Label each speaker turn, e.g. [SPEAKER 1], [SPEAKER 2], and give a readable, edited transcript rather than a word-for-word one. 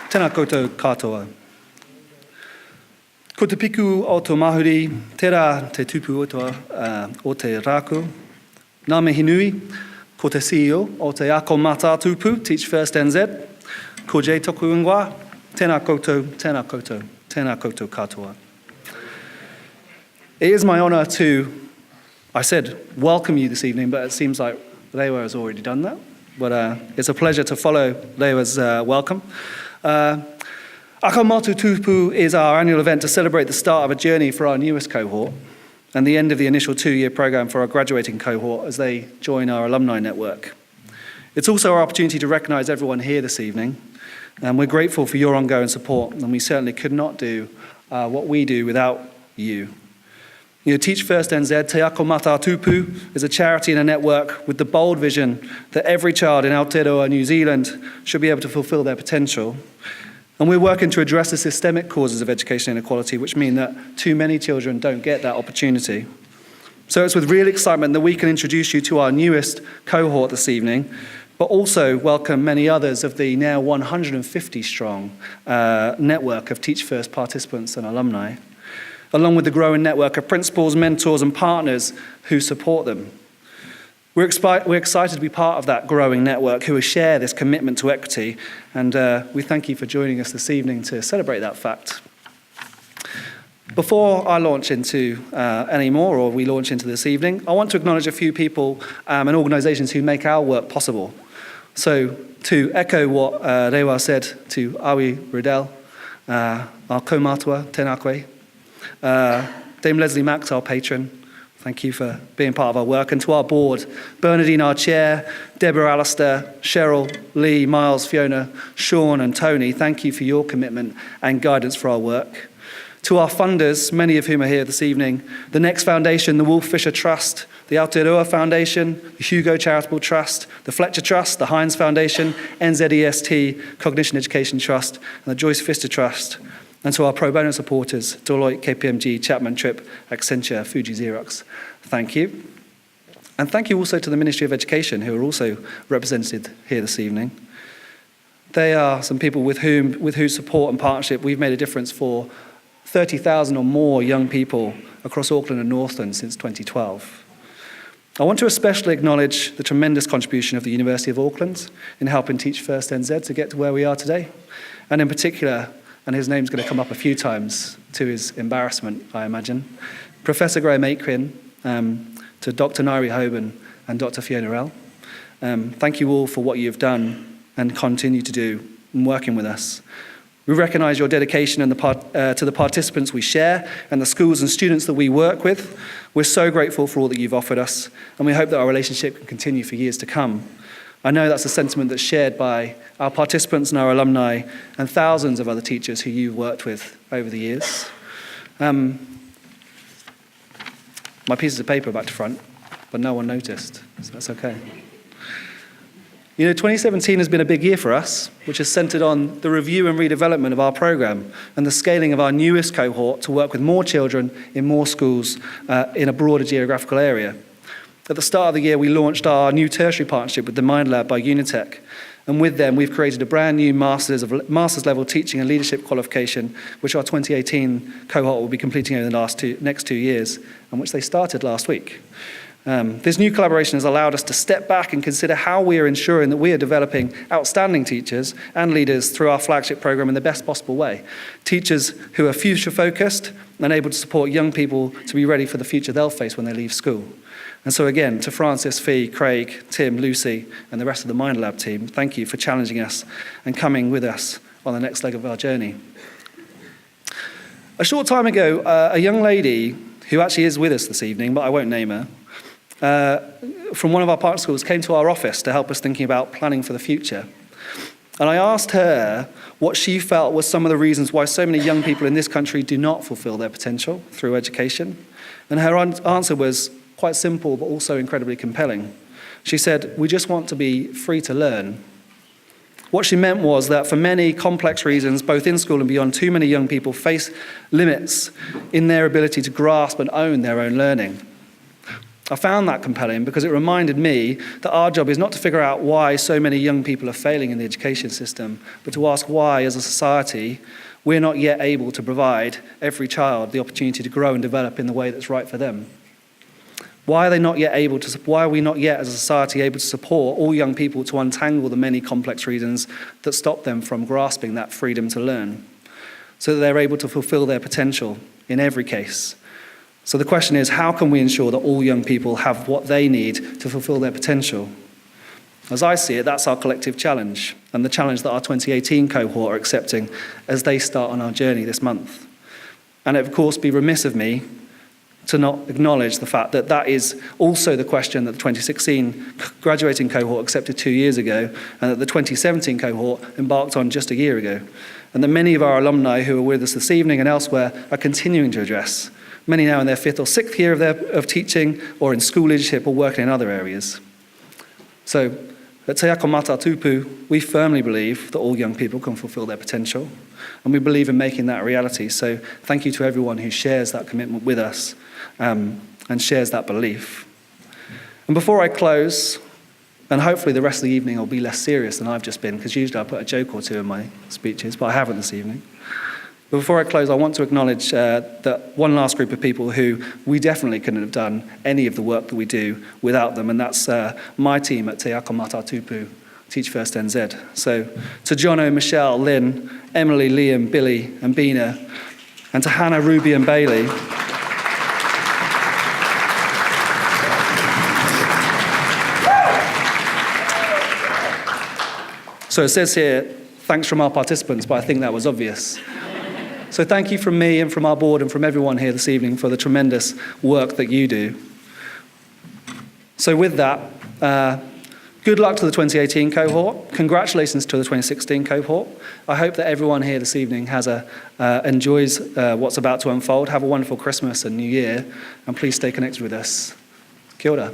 [SPEAKER 1] Tēnā koutou katoa. Ko te piku o tō mahuri, tērā te tupu o te rāku. Nā mihi nui, ko te CEO o te ako Mātātupu, Teach First NZ. Ko Jay toku ingoa, tēnā koutou, tēnā koutou, tēnā koutou katoa. It is my honour to, I said, welcome you this evening, but it seems like Lewa has already done that. But it's a pleasure to follow Lewa's welcome. Ako Mātātupu is our annual event to celebrate the start of a journey for our newest cohort and the end of the initial 2-year programme for our graduating cohort as they join our alumni network. It's also our opportunity to recognise everyone here this evening, and we're grateful for your ongoing support, and we certainly could not do what we do without you. Teach First NZ, Te Ako Mātātupu, is a charity and a network with the bold vision that every child in Aotearoa, New Zealand, should be able to fulfil their potential. And we're working to address the systemic causes of education inequality, which mean that too many children don't get that opportunity. So it's with real excitement that we can introduce you to our newest cohort this evening, but also welcome many others of the now 150-strong network of Teach First participants and alumni, along with the growing network of principals, mentors and partners who support them. We're excited to be part of that growing network who share this commitment to equity, and we thank you for joining us this evening to celebrate that fact. Before I launch into any more, or we launch into this evening, I want to acknowledge a few people and organisations who make our work possible. So to echo what Rewa said to Awi Riddell, our kaumātua, tēnā koe, Dame Leslie Max, our patron, thank you for being part of our work. And to our board, Bernadine, our chair, Deborah, Alistair, Cheryl, Lee, Miles, Fiona, Sean and Tony, thank you for your commitment and guidance for our work. To our funders, many of whom are here this evening, the Next Foundation, the Wolf Fisher Trust, the Aotearoa Foundation, the Hugo Charitable Trust, the Fletcher Trust, the Heinz Foundation, NZEST, Cognition Education Trust, and the Joyce Pfister Trust. And to our pro bono supporters, Deloitte, KPMG, Chapman Tripp, Accenture, Fuji Xerox, thank you. And thank you also to the Ministry of Education, who are also represented here this evening. They are some people with whose support and partnership we've made a difference for 30,000 or more young people across Auckland and Northland since 2012. I want to especially acknowledge the tremendous contribution of the University of Auckland in helping Teach First NZ to get to where we are today, and in particular, and his name's going to come up a few times to his embarrassment, I imagine, Professor Graham Aitken, to Dr. Nairi Hoban and Dr. Fiona Rell. Thank you all for what you've done and continue to do in working with us. We recognise your dedication and to the participants we share and the schools and students that we work with. We're so grateful for all that you've offered us, and we hope that our relationship can continue for years to come. I know that's a sentiment that's shared by our participants and our alumni and thousands of other teachers who you've worked with over the years. My pieces of paper are back to front, but no one noticed, so that's okay. 2017 has been a big year for us, which has centred on the review and redevelopment of our programme and the scaling of our newest cohort to work with more children in more schools in a broader geographical area. At the start of the year, we launched our new tertiary partnership with the Mind Lab by Unitec. And with them, we've created a brand new master's level teaching and leadership qualification, which our 2018 cohort will be completing over the next 2 years, and which they started last week. This new collaboration has allowed us to step back and consider how we are ensuring that we are developing outstanding teachers and leaders through our flagship programme in the best possible way. Teachers who are future-focused and able to support young people to be ready for the future they'll face when they leave school. And so again, to Francis, Fee, Craig, Tim, Lucy, and the rest of the Mind Lab team, thank you for challenging us and coming with us on the next leg of our journey. A short time ago, a young lady, who actually is with us this evening, but I won't name her, from one of our partner schools came to our office to help us thinking about planning for the future. And I asked her what she felt was some of the reasons why so many young people in this country do not fulfil their potential through education. And her answer was quite simple, but also incredibly compelling. She said, "We just want to be free to learn." What she meant was that for many complex reasons, both in school and beyond, too many young people face limits in their ability to grasp and own their own learning. I found that compelling because it reminded me that our job is not to figure out why so many young people are failing in the education system, but to ask why, as a society, we're not yet able to provide every child the opportunity to grow and develop in the way that's right for them. Why are we not yet, as a society, able to support all young people to untangle the many complex reasons that stop them from grasping that freedom to learn, so that they're able to fulfill their potential in every case? So the question is, how can we ensure that all young people have what they need to fulfill their potential? As I see it, that's our collective challenge, and the challenge that our 2018 cohort are accepting as they start on our journey this month. And it would, of course, be remiss of me to not acknowledge the fact that that is also the question that the 2016 graduating cohort accepted 2 years ago, and that the 2017 cohort embarked on just a year ago, and that many of our alumni who are with us this evening and elsewhere are continuing to address, many now in their 5th or 6th year of teaching, or in school leadership, or working in other areas. So, at Te Ako Mātātupu, we firmly believe that all young people can fulfill their potential, and we believe in making that a reality. So thank you to everyone who shares that commitment with us and shares that belief. And before I close, and hopefully the rest of the evening will be less serious than I've just been, because usually I put a joke or two in my speeches, but I haven't this evening. But before I close, I want to acknowledge that one last group of people who we definitely couldn't have done any of the work that we do without them, and that's my team at Te Ako Mātātupu, Teach First NZ. So to Jono, Michelle, Lynn, Emily, Liam, Billy, and Bina, and to Hannah, Ruby, and Bailey. So it says here, thanks from our participants, but I think that was obvious. So thank you from me and from our board and from everyone here this evening for the tremendous work that you do. So with that, good luck to the 2018 cohort. Congratulations to the 2016 cohort. I hope that everyone here this evening enjoys what's about to unfold. Have a wonderful Christmas and New Year, and please stay connected with us. Kia ora.